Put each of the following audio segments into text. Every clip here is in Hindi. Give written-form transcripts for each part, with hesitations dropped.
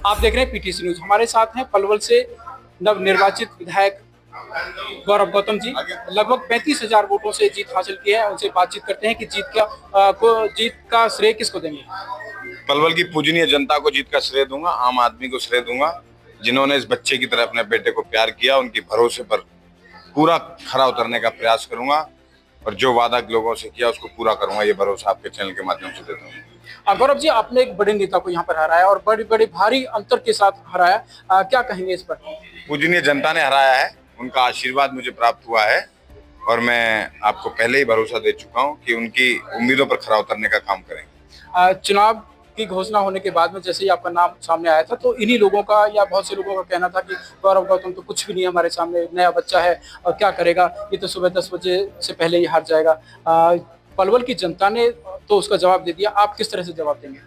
आप देख रहे हैं पीटीसी न्यूज। हमारे साथ हैं पलवल से नवनिर्वाचित विधायक गौरव गौतम जी। लगभग 35,000 वोटों से जीत हासिल की है। उनसे बातचीत करते हैं कि जीत का श्रेय किसको देंगे। पलवल की पूजनीय जनता को जीत का श्रेय दूंगा, आम आदमी को श्रेय दूंगा, जिन्होंने इस बच्चे की तरह अपने बेटे को प्यार किया। उनके भरोसे पर पूरा खरा उतरने का प्रयास करूंगा और जो वादा लोगों से किया उसको पूरा करूंगा। ये भरोसा आपके चैनल के माध्यम से देता हूँ। गौरव जी, आपने एक बड़े नेता को यहाँ पर हराया और बड़े बड़े भारी अंतर के साथ हराया, क्या कहेंगे इस पर? पूजनीय जनता ने हराया है, उनका आशीर्वाद मुझे प्राप्त हुआ है और मैं आपको पहले ही भरोसा दे चुका हूँ कि उनकी उम्मीदों पर खरा उतरने का काम करेंगे। चुनाव की घोषणा होने के बाद में जैसे ही आपका नाम सामने आया था तो इन्हीं लोगों का या बहुत से लोगों का कहना था कि गौरव गौतम तो कुछ भी नहीं, हमारे सामने नया बच्चा है और क्या करेगा, ये तो सुबह 10 बजे से पहले ही हार जाएगा। पलवल की जनता ने तो उसका जवाब दे दिया, आप किस तरह से जवाब देंगे?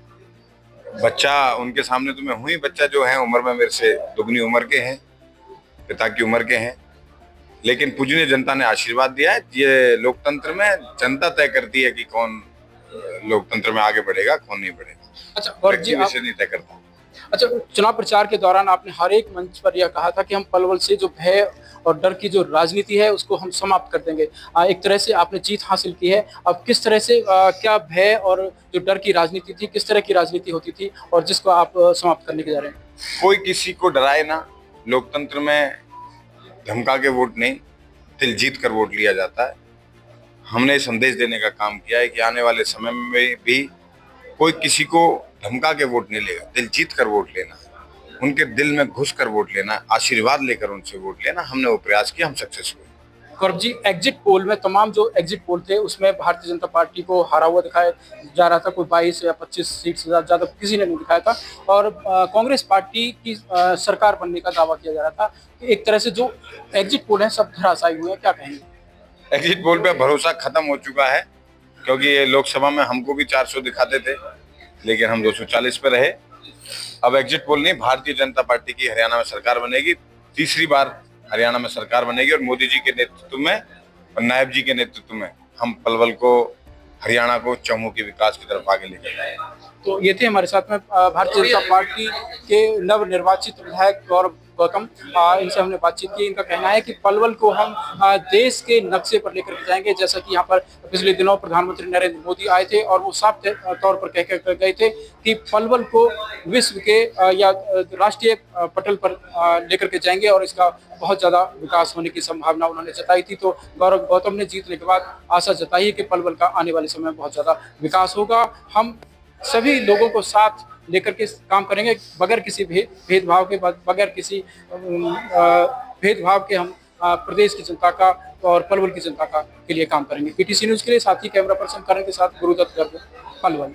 बच्चा उनके सामने तो मैं हूँ ही, बच्चा जो है उम्र में मेरे से दुगनी उम्र के हैं, पिता की उम्र के हैं, लेकिन पूजनीय जनता ने आशीर्वाद दिया है। ये लोकतंत्र में जनता तय करती है कि कौन लोकतंत्र में आगे बढ़ेगा, कौन नहीं बढ़ेगा। अच्छा, और जी आप नहीं तय करता। अच्छा, चुनाव प्रचार के दौरान आपने हर एक मंच पर यह कहा था कि हम पलवल से जो भय और डर की जो राजनीति है उसको हम समाप्त कर देंगे। एक तरह से आपने जीत हासिल की है। अब किस तरह से क्या भय और जो डर की राजनीति थी, किस तरह की राजनीति होती थी और जिसको आप समाप्त करने के जा रहे हैं? कोई किसी को डराए ना। लोकतंत्र में धमका के वोट नहीं, दिल जीत कर वोट लिया जाता है। हमने संदेश देने का काम किया है कि आने वाले समय में भी कोई किसी को धमका के वोट नहीं लेगा, दिल जीत कर वोट लेना, उनके दिल में घुस कर वोट लेना, आशीर्वाद लेकर उनसे वोट लेना। हमने वो प्रयास किया, हम सक्सेस हुए। गौरव जी, एग्जिट पोल में तमाम जो एग्जिट पोल थे उसमें भारतीय जनता पार्टी को हारा हुआ दिखाया जा रहा था। कोई 22 या 25 सीट से ज़्यादा किसी ने नहीं दिखाया था और कांग्रेस पार्टी की सरकार बनने का दावा किया जा रहा था। एक तरह से जो एग्जिट पोल है सब धराशायी हुए हैं, क्या कहेंगे? एग्जिट पोल पे भरोसा खत्म हो चुका है, क्योंकि ये लोकसभा में हमको भी 400 दिखाते थे लेकिन हम 240 पे रहे। अब एग्जिट पोल नहीं, भारतीय जनता पार्टी की हरियाणा में सरकार बनेगी। तीसरी बार हरियाणा में सरकार बनेगी और मोदी जी के नेतृत्व में और नायब जी के नेतृत्व में हम पलवल को, हरियाणा को चहुमुखी विकास की तरफ आगे लेकर जाएंगे। तो ये थे हमारे साथ में भारतीय जनता पार्टी के नवनिर्वाचित विधायक गौरव गौतम। इनसे हमने बातचीत की। इनका कहना है कि पलवल को हम देश के नक्शे पर लेकर के जाएंगे। जैसा कि यहाँ पर पिछले दिनों प्रधानमंत्री नरेंद्र मोदी आए थे और वो साफ तौर पर कह कर गए थे कि पलवल को विश्व के या राष्ट्रीय पटल पर लेकर के जाएंगे और इसका बहुत ज़्यादा विकास होने की संभावना उन्होंने जताई थी। तो गौरव गौतम ने जीतने के बाद आशा जताई है कि पलवल का आने वाले समय में बहुत ज़्यादा विकास होगा। हम सभी लोगों को साथ लेकर के काम करेंगे, बगैर किसी भेदभाव के, बगैर किसी भेदभाव के हम प्रदेश की जनता का और पलवल की जनता का के लिए काम करेंगे। पीटीसी न्यूज़ के लिए साथी कैमरा पर्सन करण के साथ गुरुदत्त गर्ग, पलवल।